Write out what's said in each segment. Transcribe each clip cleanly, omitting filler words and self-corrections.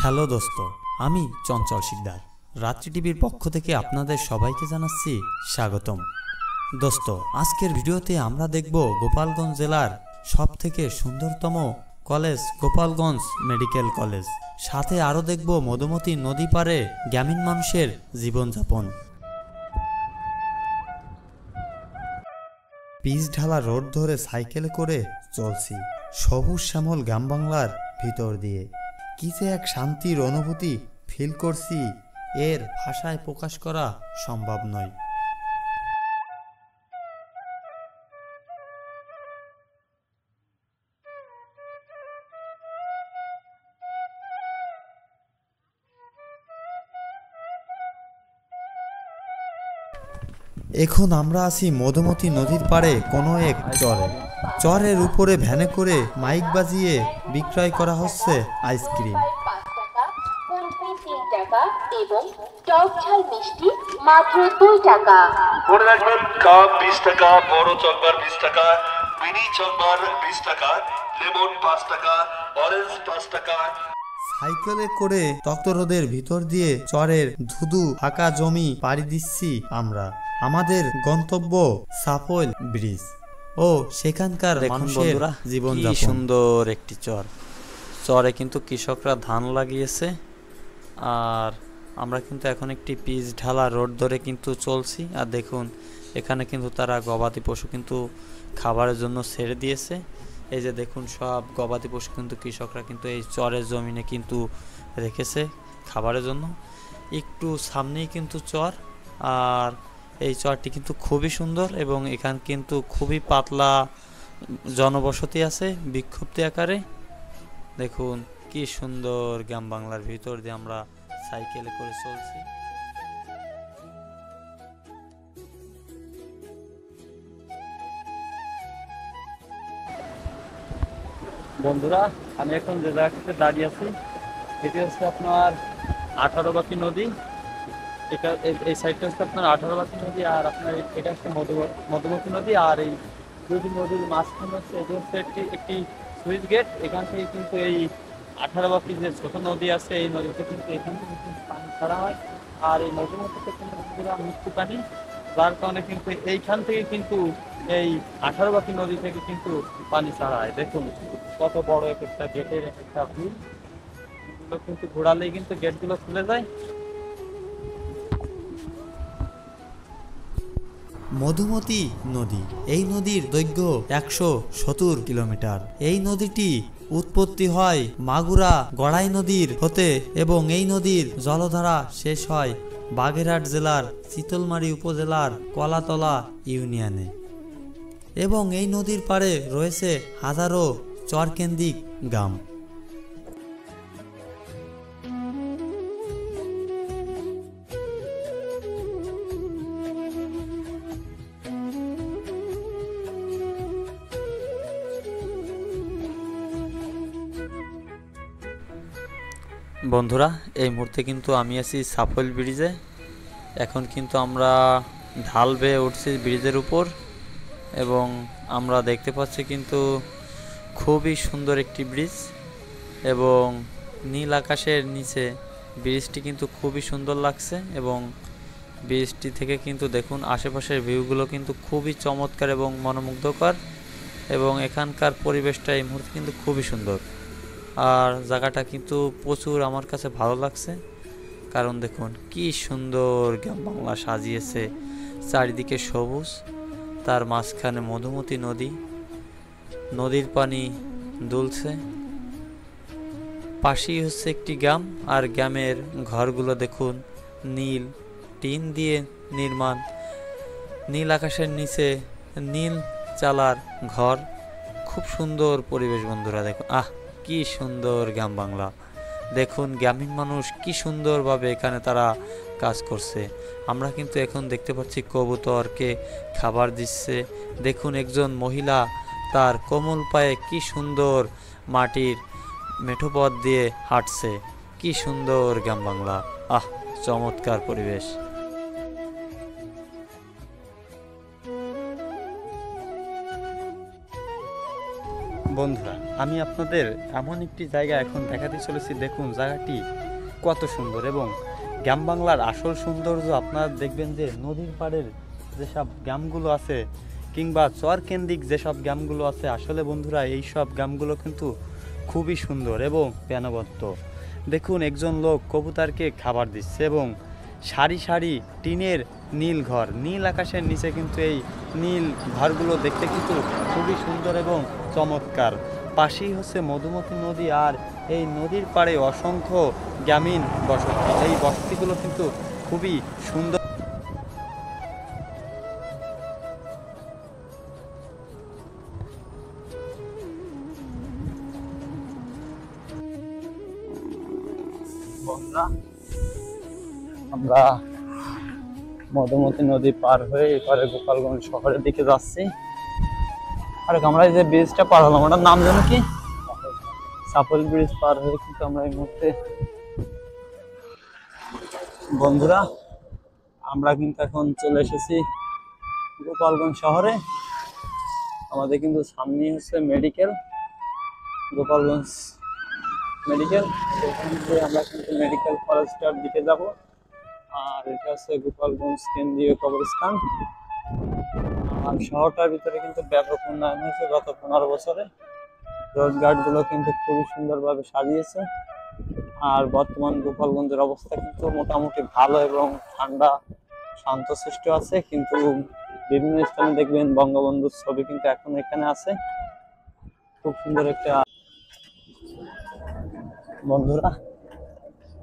Hello দোস্ত, আমি চঞ্চল শিকদার। রাত্রি টিভির পক্ষ থেকে আপনাদের সবাইকে জানাচ্ছি স্বাগতম। দোস্ত, আজকের ভিডিওতে আমরা দেখব গোপালগঞ্জ জেলার সবথেকে সুন্দরতম কলেজ গোপালগঞ্জ মেডিকেল কলেজ। সাথে আরও দেখব মধুমতি নদী পাড়ে গ্রামীণ মানুষের জীবনযাপন। পিচ ঢালা রোড ধরে সাইকেলে করে চলছি সবুজ শ্যামল গ্রাম বাংলার ভিতর দিয়ে। কি যে এক শান্তির অনুভূতি ফিল করছি, এর ভাষায় প্রকাশ করা সম্ভব নয়। এখন আমরা আছি মধুমতি নদীর পাড়ে কোনো এক চরে। চরের উপরে ভ্যানে করে মাইক বাজিয়ে বিক্রয় করা হচ্ছে আইসক্রিম। এবং টক ঝাল মিষ্টি মাত্র 2 টাকা। মনে রাখবেন, কাপ 20 টাকা, বড় চকবার 20 টাকা, মিনি চকবার 20 টাকা, লেমন 5 টাকা, অরেঞ্জ 5 টাকা। সাইকেলে করে তক্ত রোদের ভিতর দিয়ে চরের ধুধু ফাঁকা জমি পাড়ি দিচ্ছি আমরা। আমাদের গন্তব্য সাফল ব্রিজ ও সেখানকার মানুষের জীবনযাপন। সুন্দর একটি চর। চরে কিন্তু কৃষকরা ধান লাগিয়েছে, আর আমরা কিন্তু এখন একটি পিচ ঢালা রোড ধরে কিন্তু চলছি। আর দেখুন, এখানে কিন্তু তারা গবাদি পশু কিন্তু খাবারের জন্য ছেড়ে দিয়েছে। এই যে দেখুন, সব গবাদি পশু কিন্তু কৃষকরা কিন্তু এই চরের জমিনে কিন্তু রেখেছে খাবারের জন্য। একটু সামনেই কিন্তু চর, আর এই চরটি কিন্তু খুবই সুন্দর এবং এখানে কিন্তু খুবই পাতলা জনবসতি আছে বিক্ষিপ্ত আকারে। দেখুন কি সুন্দর গ্রাম বাংলার ভিতর দিয়ে আমরা সাইকেলে করে চলছি। বন্ধুরা, আমি এখন যে জায়গাটাতে দাঁড়িয়ে আছি এটি হচ্ছে আপনার 18বাকি নদী। এটা এই সাইডটা হচ্ছে আপনার 18বাকি নদী, আর আপনার এটা হচ্ছে মধুমতি নদী। আর এই দুটি নদীর মাঝখানে হচ্ছে এটি হচ্ছে একটি সুইচ গেট। এখান থেকে কিন্তু এই 18বাকি যে ছোট নদী আছে, এই নদীতে কিন্তু এখান থেকে পানি ছাড়া হয়। আর এই মধুমতিতে কিন্তু মিষ্টি পানি, যার কারণে কিন্তু এইখান থেকে কিন্তু এই 18বাকি নদী থেকে কিন্তু পানি ছাড়া হয়। দেখুন কত বড় একটা গেটের একটা ভিউ, এগুলো কিন্তু ঘোরালেই কিন্তু গেটগুলো খুলে যায়। মধুমতি নদী, এই নদীর দৈর্ঘ্য 170 কিলোমিটার। এই নদীটি উৎপত্তি হয় মাগুরা গড়াই নদীর হতে এবং এই নদীর জলধারা শেষ হয় বাগেরহাট জেলার চিতলমারী উপজেলার কলাতলা ইউনিয়নে। এবং এই নদীর পাড়ে রয়েছে হাজারো চরকেন্দ্রিক গ্রাম। বন্ধুরা, এই মুহূর্তে কিন্তু আমি আছি সাফল ব্রিজে। এখন কিন্তু আমরা ঢাল বেয়ে উঠছি ব্রিজের উপর এবং আমরা দেখতে পাচ্ছি কিন্তু খুবই সুন্দর একটি ব্রিজ এবং নীল আকাশের নিচে ব্রিজটি কিন্তু খুবই সুন্দর লাগছে। এবং ব্রিজটি থেকে কিন্তু দেখুন আশেপাশের ভিউগুলো কিন্তু খুবই চমৎকার এবং মনোমুগ্ধকর, এবং এখানকার পরিবেশটা এই মুহূর্তে কিন্তু খুবই সুন্দর। আর জায়গাটা কিন্তু প্রচুর আমার কাছে ভালো লাগছে, কারণ দেখুন কি সুন্দর গ্রাম বাংলা সাজিয়েছে। চারিদিকে সবুজ, তার মাঝখানে মধুমতি নদী, নদীর পানি দুলছে। পাশেই হচ্ছে একটি গ্রাম, আর গ্রামের ঘরগুলো দেখুন নীল টিন দিয়ে নির্মাণ, নীল আকাশের নিচে নীল চালার ঘর। খুব সুন্দর পরিবেশ বন্ধুরা। দেখুন কি সুন্দর গ্রাম বাংলা। দেখুন গ্রামীণ মানুষ কি সুন্দরভাবে এখানে তারা কাজ করছে। আমরা কিন্তু এখন দেখতে পাচ্ছি কবুতরকে খাবার দিচ্ছে। দেখুন একজন মহিলা তার কোমল পায়ে কি সুন্দর মাটির মেঠো পথ দিয়ে হাঁটছে। কি সুন্দর গ্রাম বাংলা, চমৎকার পরিবেশ। বন্ধুরা, আমি আপনাদের এমন একটি জায়গা এখন দেখাতে চলেছি, দেখুন জায়গাটি কত সুন্দর। এবং গ্রাম বাংলার আসল সৌন্দর্য আপনারা দেখবেন যে নদীর পাড়ের যেসব গ্রামগুলো আছে কিংবা চর কেন্দ্রিক যেসব গ্রামগুলো আছে, আসলে বন্ধুরা এই সব গ্রামগুলো কিন্তু খুবই সুন্দর এবং প্রাণবন্ত। দেখুন একজন লোক কবুতরকে খাবার দিচ্ছে এবং সারি সারি টিনের নীল ঘর, নীল আকাশের নিচে কিন্তু এই নীল ঘরগুলো দেখতে কিন্তু খুবই সুন্দর এবং চমৎকার। পাশেই হচ্ছে মধুমতি নদী, আর এই নদীর পাড়ে অসংখ্য গ্রামীণ বসতি। এই বসতিগুলো কিন্তু খুবই সুন্দর। আমরা মধুমতি নদী পার হয়ে এপারে গোপালগঞ্জ শহরের দিকে যাচ্ছি। আর আমরা এই যে ব্রিজটা পার হলাম, ওটার নাম জানো কি? সাপোল ব্রিজ পার হয়ে কিন্তু আমরা এই মুহূর্তে বন্ধুরা আমরা কিন্তু এখন চলে এসেছি গোপালগঞ্জ শহরে। আমাদের কিন্তু সামনে হচ্ছে মেডিকেল, গোপালগঞ্জ মেডিকেল। সেখান থেকে আমরা কিন্তু মেডিকেল কলেজটার দিকে যাব। আর এটা হচ্ছে গোপালগঞ্জ কেন্দ্রীয় কবরস্থান। আর শহরটার ভিতরে কিন্তু ব্যাপক উন্নয়ন হয়েছে গত 15 বছরে। রোড গার্ডগুলো কিন্তু খুবই সুন্দরভাবে সাজিয়েছে। আর বর্তমান গোপালগঞ্জের অবস্থা কিন্তু মোটামুটি ভালো এবং ঠান্ডা শান্তশিষ্ট আছে। কিন্তু বিভিন্ন স্থানে দেখবেন বঙ্গবন্ধুর ছবি কিন্তু এখন এখানে আছে। খুব সুন্দর একটা। বন্ধুরা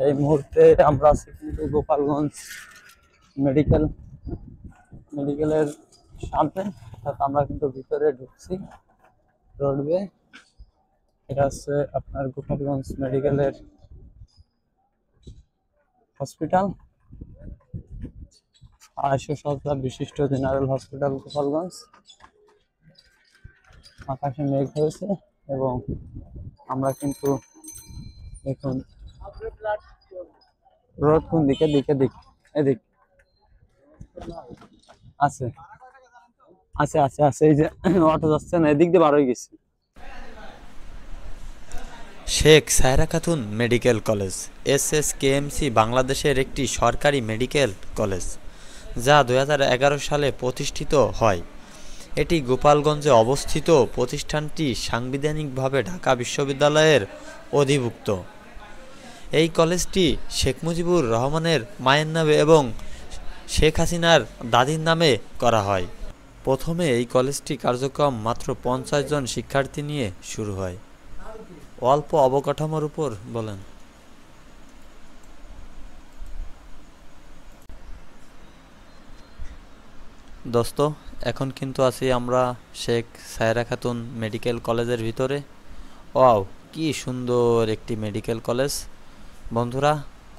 এই মুহূর্তে আমরা আছি কিন্তু গোপালগঞ্জ মেডিকেলের সামনে, অর্থাৎ আমরা কিন্তু ভিতরে ঢুকছি রোডওয়ে। এটা হচ্ছে আপনার গোপালগঞ্জ মেডিকেলের হসপিটাল, 250 শয্যা বিশিষ্ট জেনারেল হসপিটাল গোপালগঞ্জ। আকাশে মেঘ হয়েছে এবং আমরা কিন্তু এখন রোড কোন দিকে এদিক আছে আছে আছে আছে এই যে অটো যাচ্ছে না, এদিক দিয়ে বার হয়ে গেছে। Sheikh Saira Khatun medical college SSKMC বাংলাদেশের একটি সরকারি মেডিকেল কলেজ, যা 2011 সালে প্রতিষ্ঠিত হয়। এটি গোপালগঞ্জে অবস্থিত। প্রতিষ্ঠানটি সাংবিধানিকভাবে ঢাকা বিশ্ববিদ্যালয়ের অধিভুক্ত। এই কলেজটি শেখ মুজিবুর রহমানের মায়ের নামে এবং শেখ হাসিনার দাদির নামে করা হয়। প্রথমে এই কলেজটি কার্যক্রম মাত্র 50 জন শিক্ষার্থী নিয়ে শুরু হয়। অল্প অবকাঠামোর উপর বলেন। দোস্ত, এখন কিন্তু আছি আমরা শেখ সায়রা খাতুন মেডিকেল কলেজের ভিতরে। ওয়াও, কি সুন্দর একটি মেডিকেল কলেজ বন্ধুরা,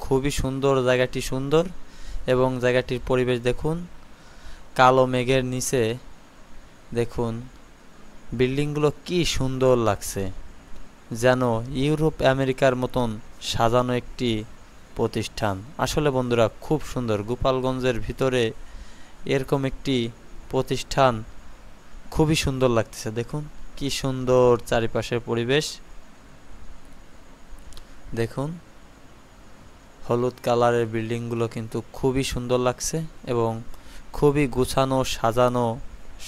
খুবই সুন্দর। জায়গাটি সুন্দর এবং জায়গাটির পরিবেশ দেখুন। কালো মেঘের নিচে দেখুন বিল্ডিংগুলো কি সুন্দর লাগছে, যেন ইউরোপ আমেরিকার মতন সাজানো একটি প্রতিষ্ঠান। আসলে বন্ধুরা খুব সুন্দর। গোপালগঞ্জের ভিতরে এরকম একটি প্রতিষ্ঠান খুবই সুন্দর লাগতেছে। দেখুন কি সুন্দর চারিপাশের পরিবেশ। দেখুন হলুদ কালারের বিল্ডিংগুলো কিন্তু খুবই সুন্দর লাগছে এবং খুবই গুছানো সাজানো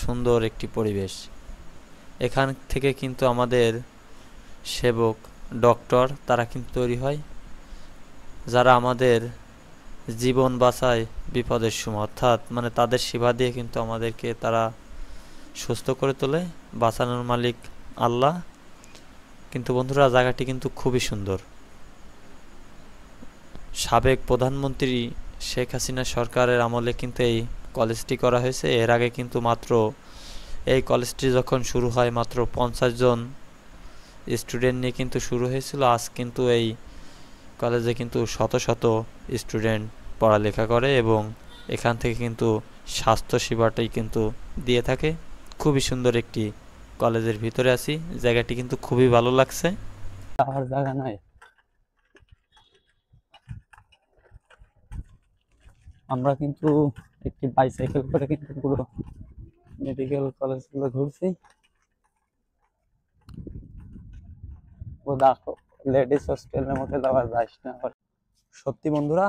সুন্দর একটি পরিবেশ। এখান থেকে কিন্তু আমাদের সেবক ডক্টর তারা কিন্তু তৈরি হয়, যারা আমাদের জীবন বাঁচায় বিপদের সময়, অর্থাৎ মানে তাদের সেবা দিয়ে কিন্তু আমাদেরকে তারা সুস্থ করে তোলে। বাঁচানোর মালিক আল্লাহ। কিন্তু বন্ধুরা জায়গাটি কিন্তু খুবই সুন্দর। সাবেক প্রধানমন্ত্রী শেখ হাসিনা সরকারের আমলে কিন্তু এই কলেজটি করা হয়েছে। এর আগে কিন্তু মাত্র এই কলেজটি যখন শুরু হয় মাত্র 50 জন স্টুডেন্ট নিয়ে কিন্তু শুরু হয়েছিল। আজ কিন্তু এই কলেজে কিন্তু শত শত স্টুডেন্ট পড়ালেখা করে এবং এখান থেকে কিন্তু স্বাস্থ্য সেবাটাই কিন্তু দিয়ে থাকে। খুবই সুন্দর একটি কলেজের ভিতরে আছি। জায়গাটি কিন্তু খুবই ভালো লাগছে। আর জায়গা নাই। আমরা কিন্তু একটি বাইসাইকেল করে কিন্তু পুরো মেডিকেল কলেজগুলো ঘুরছি। দেখো লেডিস হোস্টেলের মধ্যে যাওয়া যাস না। সত্যি বন্ধুরা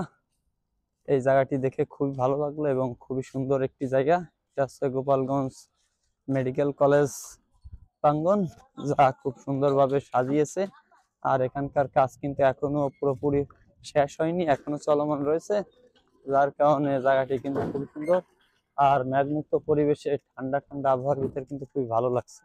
এই জায়গাটি দেখে খুবই ভালো লাগলো এবং খুবই সুন্দর একটি জায়গা। এটা হচ্ছে গোপালগঞ্জ মেডিকেল কলেজ প্রাঙ্গণ, যা খুব সুন্দরভাবে সাজিয়েছে। আর এখানকার কাজ কিন্তু এখনো পুরোপুরি শেষ হয়নি, এখনো চলমান রয়েছে, যার কারণে জায়গাটি কিন্তু খুবই সুন্দর। আর মেঘমুক্ত পরিবেশে ঠান্ডা ঠান্ডা আবহাওয়ার ভিতরে কিন্তু খুবই ভালো লাগছে।